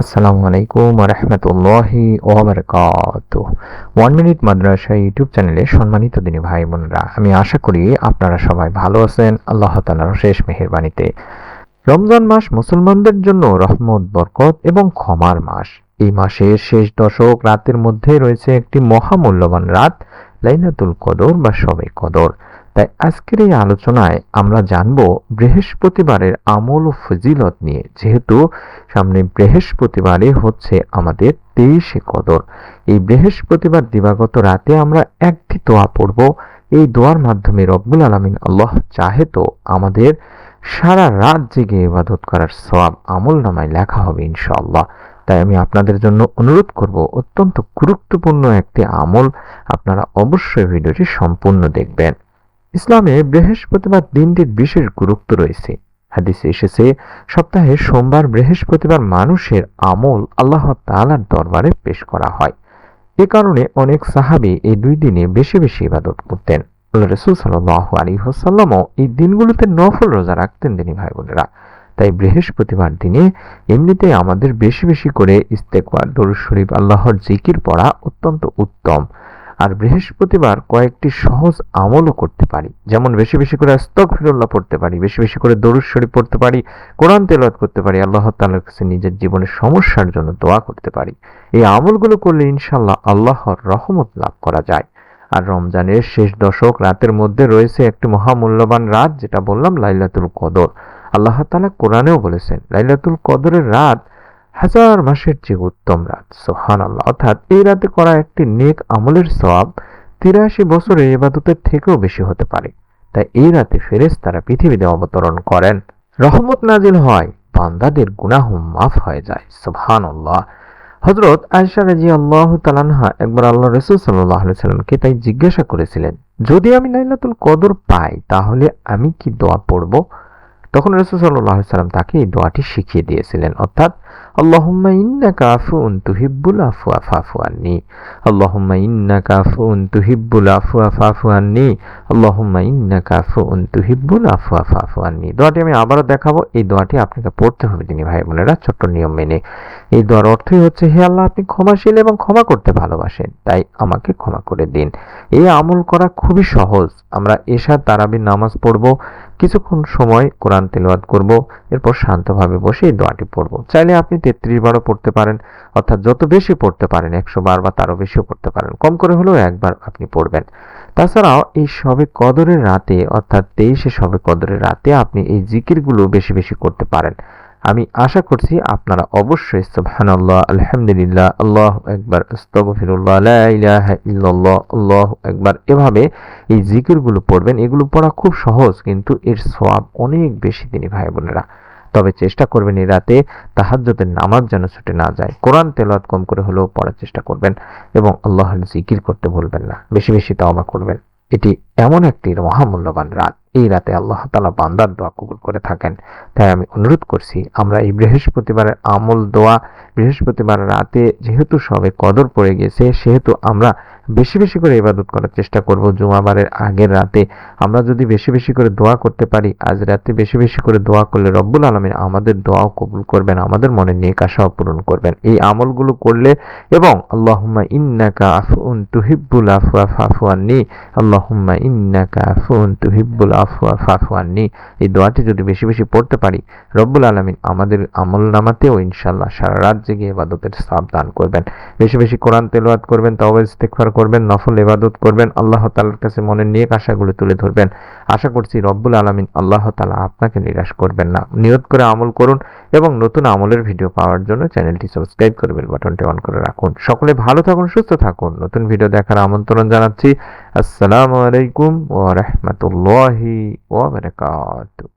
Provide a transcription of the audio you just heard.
আসসালামু আলাইকুম ওয়া রাহমাতুল্লাহি ওয়া বারাকাতুহু। 1 মিনিট মাদ্রাসা ইউটিউব চ্যানেলে সম্মানিত দিনী ভাই বোনেরা, আমি আশা করি আপনারা সবাই ভালো আছেন আল্লাহ তাআলার অশেষ মেহেরবানিতে। রমজান মাস মুসলমানদের জন্য রহমত, বরকত এবং ক্ষমার মাস। এই মাসের শেষ দশক রাতের মধ্যে রয়েছে একটি মহামূল্যবান রাত, লাইলাতুল কদর বা শবে কদর। তাই আজকের এই আলোচনায় আমরা জানব বৃহস্পতিবারের আমল ও ফজিলত নিয়ে, যেহেতু সামনে বৃহস্পতিবারে হচ্ছে আমাদের 23শে কদর। এই বৃহস্পতিবার দিবাগত রাতে আমরা একটি দোয়া পড়ব। এই দোয়ার মাধ্যমে রব্বুল আলামিন আল্লাহ চাহে তো আমাদের সারা রাত জেগে ইবাদত করার সওয়াব আমলনামায় লেখা হবে ইনশাআল্লাহ। তাই আমি আপনাদের জন্য অনুরোধ করব, অত্যন্ত গুরুত্বপূর্ণ একটি আমল, আপনারা অবশ্যই ভিডিওটি সম্পূর্ণ দেখবেন। ইসলামে বৃহস্পতিবার দিনটির বিশেষ গুরুত্ব রয়েছে। হাদিসে এসেছে, সপ্তাহে সোমবার বৃহস্পতিবার মানুষের আমল আল্লাহ তাআলার দরবারে পেশ করা হয়। এ কারণে অনেক সাহাবী এই দুই দিনে বেশি বেশি ইবাদত করতেন। আল্লাহ রাসূল সাল্লাল্লাহু আলাইহি ওয়াসাল্লামও এই দিনগুলোতে নফল রোজা রাখতেন দিনী ভাই বোনেরা। তাই বৃহস্পতিবার দিনে এমনিতেই আমাদের বেশি বেশি করে ইস্তেগফার, দরুদ শরীফ, আল্লাহর জিকির পড়া অত্যন্ত উত্তম। আর বৃহস্পতিবার কয়েকটি সহজ আমলও করতে পারি, যেমন বেশি বেশি করে আস্তাগফিরুল্লাহ পড়তে পারি, বেশি বেশি করে দরুদ শরীফ পড়তে পারি, কোরআন তেলাওয়াত করতে পারি, আল্লাহ তাআলার কাছে নিজের জীবনের সমস্যার জন্য দোয়া করতে পারি। এই আমলগুলো করলে ইনশাআল্লাহ আল্লাহর রহমত লাভ করা যায়। আর রমজানের শেষ দশক রাতের মধ্যে রয়েছে একটি মহামূল্যবান রাত, যেটা বললাম লাইলাতুল কদর। আল্লাহ তাআলা কোরআনেও বলেছেন, লাইলাতুল কদরের রাত হাজার মাসের চেয়ে উত্তম রাত। সুবহানাল্লাহ। অর্থাৎ এই রাতে করা একটি নেক আমলের সওয়াব 83 বছরের ইবাদতের থেকেও বেশি হতে পারে। তাই এই রাতে ফেরেশতারা পৃথিবীতে অবতরণ করেন, রহমত নাজিল হয়, বান্দাদের গুনাহ মাফ হয়ে যায়। সুবহানাল্লাহ। হযরত আয়েশা রাদিয়াল্লাহু তাআলা আনহা একবার আল্লাহর রাসূল সাল্লাল্লাহু আলাইহি সাল্লামকে তাই জিজ্ঞাসা করেছিলেন, যদি আমি লাইলাতুল কদর পাই তাহলে আমি কি দোয়া পড়ব? তখন রাসূল সাল্লাল্লাহু আলাইহি সাল্লাম তাকে এই দোয়াটি শিখিয়ে দিয়েছিলেন, অর্থাৎ আল্লাহুম্মা ইন্নাকা আফুউন তুহিব্বুল আফওয়া ফাফু আন্নি, আল্লাহুম্মা ইন্নাকা আফুউন তুহিব্বুল আফওয়া ফাফু আন্নি, আল্লাহুম্মা ইন্নাকা আফুউন তুহিব্বুল আফওয়া ফাফু আন্নি। দোয়াটি আমি আবারও দেখাবো। এই দোয়াটি আপনাকে পড়তে হবে যিনি ভাই বোনেরা, ছোট্ট নিয়ম মেনে। এই দোয়ার অর্থই হচ্ছে, হে আল্লাহ, আপনি ক্ষমাশীল এবং ক্ষমা করতে ভালোবাসেন, তাই আমাকে ক্ষমা করে দিন। এই আমল করা খুবই সহজ। আমরা এশা তারাবির নামাজ পড়ব, কিছুক্ষণ সময় কোরআন তেলাওয়াত করব, এরপর শান্তভাবে বসে এই দোয়াটি পড়ব। চাইলে আপনি 33 বারও পড়তে পারেন, অর্থাৎ যত বেশি পড়তে পারেন, 100 বার বা তারও বেশিও পড়তে পারেন, কম করে হলেও একবার আপনি পড়বেন। তাছাড়াও এই শবে কদরের রাতে, অর্থাৎ 23শে শবে কদরের রাতে আপনি এই জিকিরগুলো বেশি বেশি করতে পারেন। আমি আশা করছি আপনারা অবশ্যই সুবহানাল্লাহ, আলহামদুলিল্লাহ, আল্লাহু আকবার, আস্তাগফিরুল্লাহ, লা ইলাহা ইল্লাল্লাহ, আল্লাহু আকবার এভাবে এই জিকিরগুলো পড়বেন। এগুলো পড়া খুব সহজ, কিন্তু এর সওয়াব অনেক বেশি দিনী ভাই বোনেরা। তবে চেষ্টা করবেন এই রাতে তাহাজ্জুদের নামাজ যেন ছুটে না যায়। কোরআন তেলাওয়াত কম করে হলেও পড়ার চেষ্টা করবেন এবং আল্লাহর জিকির করতে ভুলবেন না। বেশি বেশি তওবা করবেন। এটি এমন একটি মহামূল্যবান রাত, এই রাতে আল্লাহ তাআলা বান্দার দোয়া কবুল করে থাকেন। তাই আমি অনুরোধ করছি, আমরা এই বৃহস্পতিবারের আমল দোয়া, বৃহস্পতিবার রাতে যেহেতু সবে কদর পড়ে গেছে, সেহেতু আমরা বেশি বেশি করে ইবাদত করার চেষ্টা করব। জুমাবারের আগের রাতে আমরা যদি বেশি বেশি করে দোয়া করতে পারি, আজ রাতে বেশি বেশি করে দোয়া করলে রব্বুল আলামিন আমাদের দোয়াও কবুল করবেন, আমাদের মনের নেক আশাও পূরণ করবেন। এই আমলগুলো করলে এবং আল্লাহুম্মা ইন্নাকা আফুউন তুহিব্বুল আফওয়া ফাফু আন্নি, আল্লাহুম্মা ইন্নাকা আফুউন তুহিব্বুল আফওয়া ফাফু আন্নি, এই দোয়াটি যদি বেশি বেশি পড়তে পারি, রব্বুল আলামিন আমাদের আমলনামাতেও ইনশাআল্লাহ সারা রাত জেগে ইবাদতের সওয়াব দান করবেন। বেশি বেশি কোরআন তেলাওয়াত করবেন, তাওবা ইস্তিগফার করবেন, নফল ইবাদত করবেন, আল্লাহ তাআলার কাছে মনের নেক আশাগুলো তুলে ধরবেন। আশা করছি রব্বুল আলামিন আল্লাহ তাআলা আপনাকে নিরাশ করবেন না। নিয়ত করে আমল করুন এবং নতুন আমলের ভিডিও পাওয়ার জন্য চ্যানেলটি সাবস্ক্রাইব করে বেল বাটনটি অন করে রাখুন। সকলে ভালো থাকুন, সুস্থ থাকুন। নতুন ভিডিও দেখার আমন্ত্রণ জানাচ্ছি। আসসালামু আলাইকুম ওয়া রাহমাতুল্লাহি ওয়া বারাকাতুহু।